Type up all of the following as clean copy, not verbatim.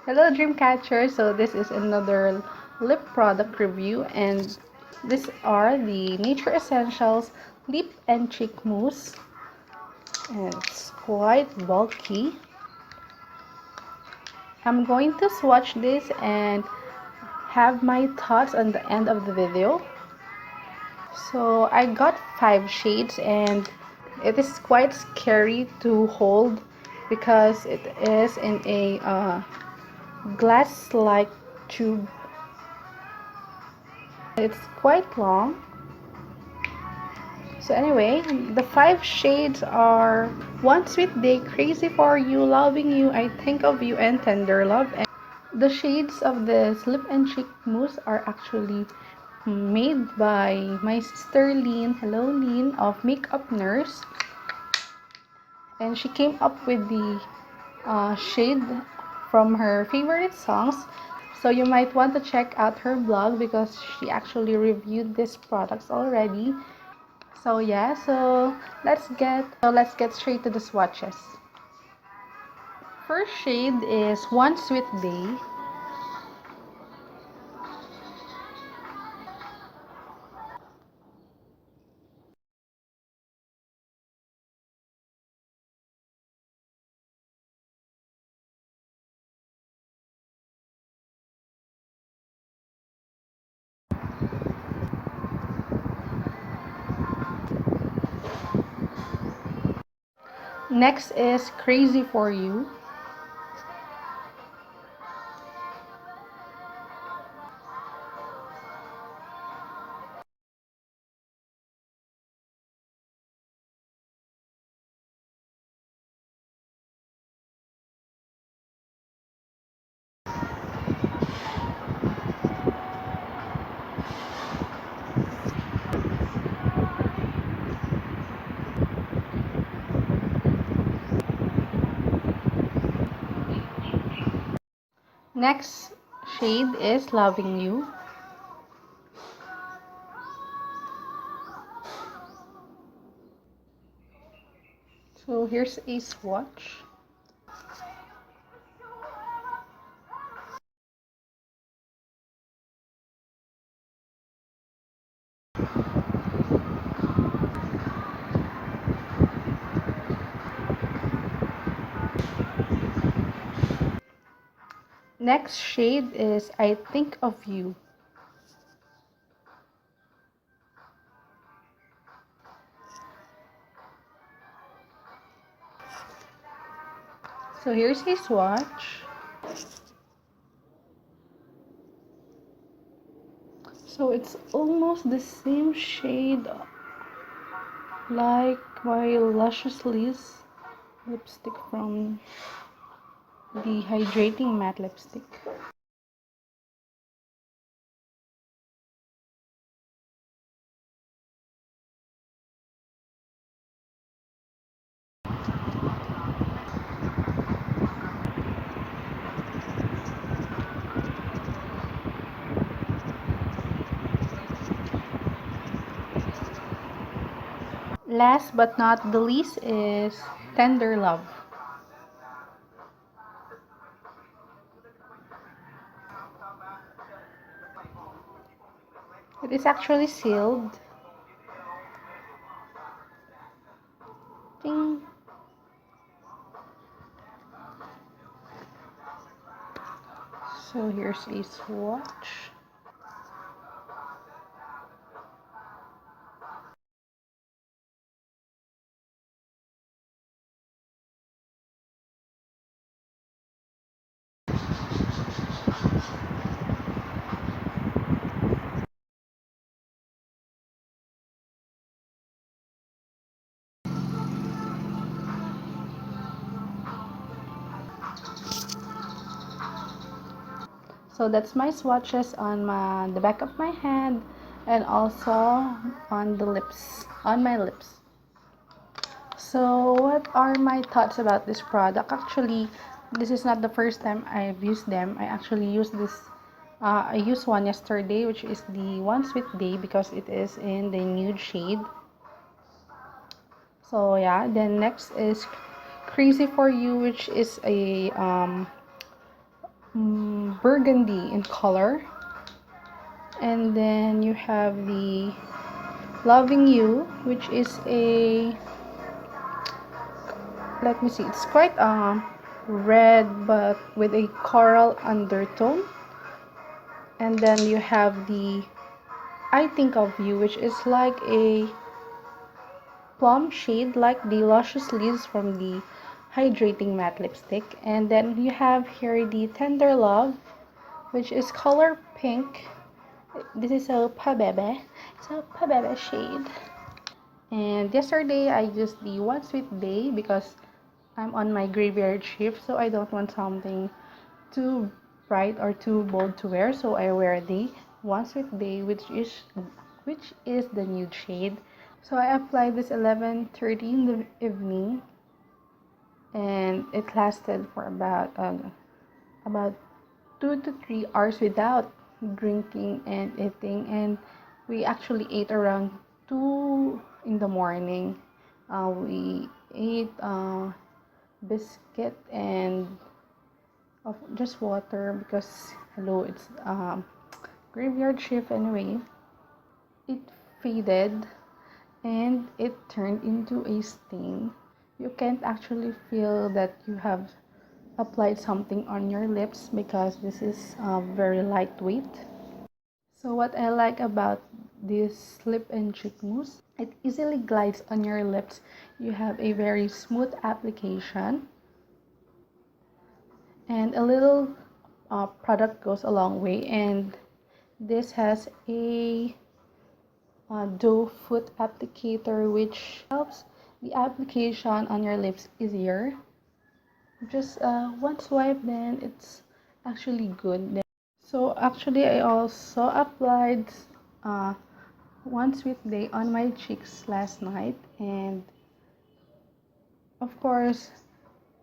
Hello Dreamcatcher, so this is another lip product review and these are the Nature Essentials Lip and Cheek Mousse and it's quite bulky. I'm going to swatch this and have my thoughts on the end of the video. So I got 5 shades and it is quite scary to hold because it is in a glass-like tube. It's quite long. So anyway, the 5 shades are One Sweet Day, Crazy for You, Loving You, I Think of You, and Tender Love. And the shades of this lip and cheek mousse are actually made by my sister Lean, hello Lean, of Makeup Nurse. And she came up with the shade from her favorite songs. So you might want to check out her blog because she actually reviewed these products already. So yeah, let's get straight to the swatches. First shade is One Sweet Day. Next is Crazy for You. Next shade is Loving You. So here's a swatch. Next shade is I Think of You. So here's a swatch. So it's almost the same shade like my Luscious Liz lipstick from the Hydrating Matte Lipstick. Last but not the least is Tender Love. It is actually sealed. Ding. So here's a swatch. So that's my swatches on the back of my hand and also on the lips, on my lips. So what are my thoughts about this product? Actually, this is not the first time I've used them. I actually used this. I used one yesterday, which is the One Sweet Day because it is in the nude shade. So yeah, then next is Crazy for You, which is a burgundy in color. And then you have the Loving You, which is a, let me see, it's quite red but with a coral undertone. And then you have the I Think of You, which is like a plum shade, like the Luscious Lips from the hydrating matte lipstick. And then you have here the Tender Love, which is color pink. This is a pabebe. It's a pabebe shade. And yesterday I used the One Sweet Day because I'm on my graveyard shift, so I don't want something too bright or too bold to wear. So I wear the One Sweet Day, which is the nude shade. So I applied this 11:30 in the evening, and it lasted for about 2 to 3 hours without drinking and eating. And we actually ate around 2 in the morning. We ate biscuit and of just water because hello, it's graveyard shift anyway. It faded and it turned into a stain. You can't actually feel that you have applied something on your lips because this is very lightweight. So what I like about this lip and cheek mousse, it easily glides on your lips. You have a very smooth application, and a little product goes a long way. And this has a doe foot applicator, which helps the application on your lips easier. Just one swipe, then it's actually good. So actually I also applied uh, One Sweet Day on my cheeks last night, and of course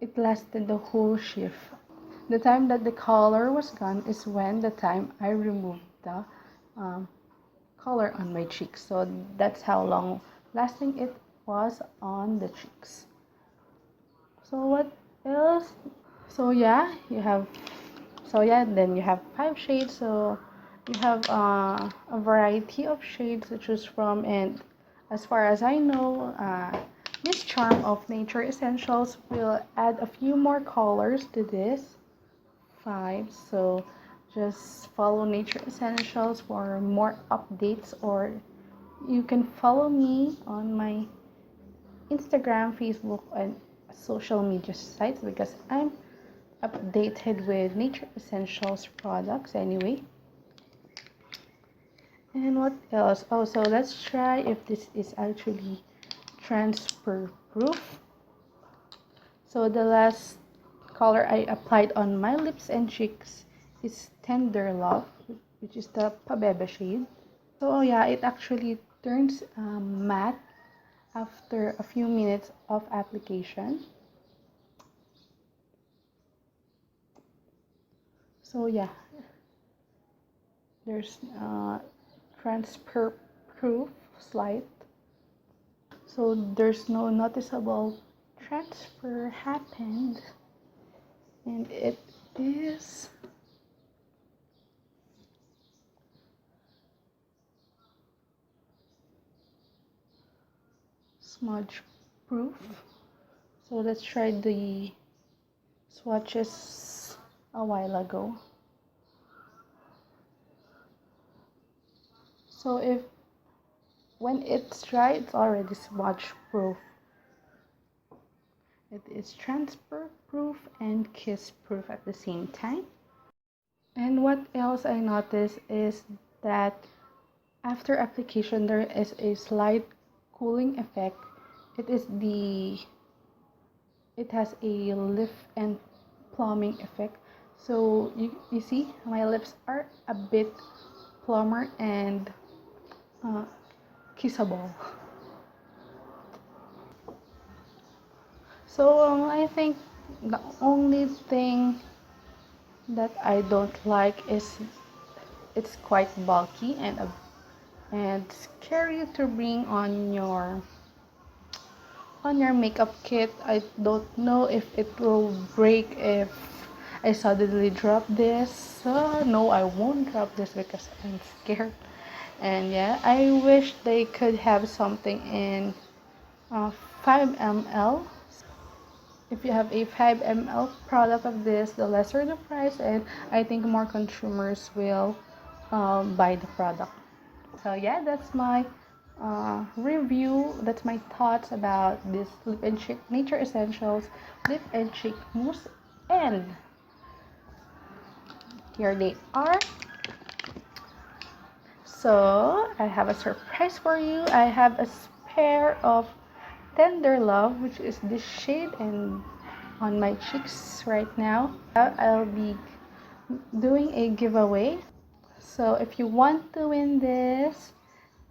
it lasted the whole shift. The time that the color was gone is when the time I removed the um, color on my cheeks. So that's how long lasting it was on the cheeks. So what else? So yeah, then you have 5 shades. So you have a variety of shades to choose from. And as far as I know, Miss Charm of Nature Essentials will add a few more colors to this 5. So just follow Nature Essentials for more updates, or you can follow me on my Instagram, Facebook, and social media sites because I'm updated with Nature Essentials products anyway. And what else? Oh, so let's try if this is actually transfer proof. So the last color I applied on my lips and cheeks is Tender Love, which is the Pabebe shade. So yeah, it actually turns matte after a few minutes of application. So yeah, there's transfer proof slide, so there's no noticeable transfer happened, and it is smudge proof. So let's try the swatches a while ago. So when it's dry, it's already smudge proof. It is transfer proof and kiss proof at the same time. And what else I noticed is that after application there is a slight cooling effect. It has a lift and plumbing effect. So you see my lips are a bit plumber and kissable. So I think the only thing that I don't like is it's quite bulky and scary to bring on your makeup kit. I don't know if it will break if I suddenly dropped this. No, I won't drop this because I'm scared. And yeah, I wish they could have something in 5 ml. If you have a 5 ml product of this, the lesser the price, and I think more consumers will buy the product. So yeah, that's my review. That's my thoughts about this Lip and Cheek Nature Essentials Lip and Cheek Mousse. And here they are. So I have a surprise for you. I have a pair of Tender Love, which is this shade, and on my cheeks right now. I'll be doing a giveaway. So if you want to win this,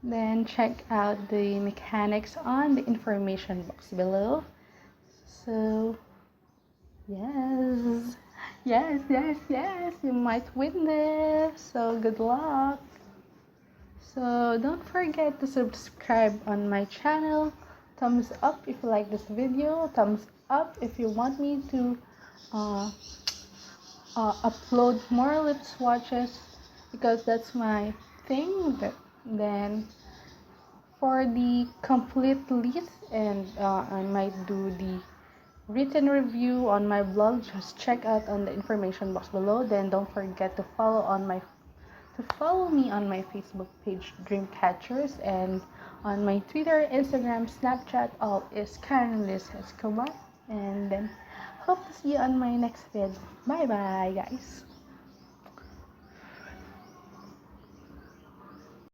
then check out the mechanics on the information box below. So yes, yes, you might win this. So good luck. So don't forget to subscribe on my channel. Thumbs up if you like this video. Thumbs up if you want me to uh, upload more lip swatches, because that's my thing. Then for the complete list, and I might do the written review on my blog, just check out on the information box below. Then don't forget to follow me on my Facebook page Dreamcatchers, and on my Twitter, Instagram, Snapchat, all is karenliz. And then hope to see you on my next vid. Bye bye guys.